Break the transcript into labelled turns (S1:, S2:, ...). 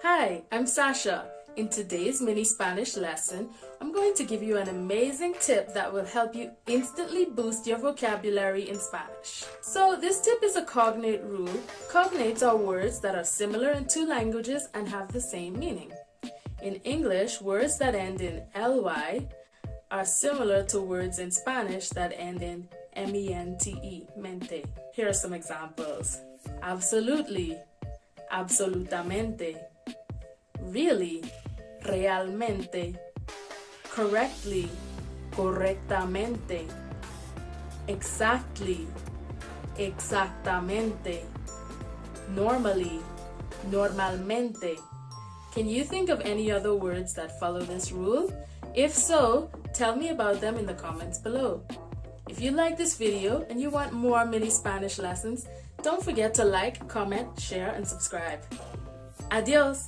S1: Hi, I'm Sasha. In today's mini Spanish lesson, I'm going to give you an amazing tip that will help you instantly boost your vocabulary in Spanish. So this tip is a cognate rule. Cognates are words that are similar in two languages and have the same meaning. In English, words that end in ly are similar to words in Spanish that end in mente, mente. Here are some examples. Absolutely, absolutamente, really, realmente, correctly, correctamente, exactly, exactamente, normally, normalmente. Can you think of any other words that follow this rule? If so, tell me about them in the comments below. If you like this video and you want more mini Spanish lessons, don't forget to like, comment, share, and subscribe. Adios!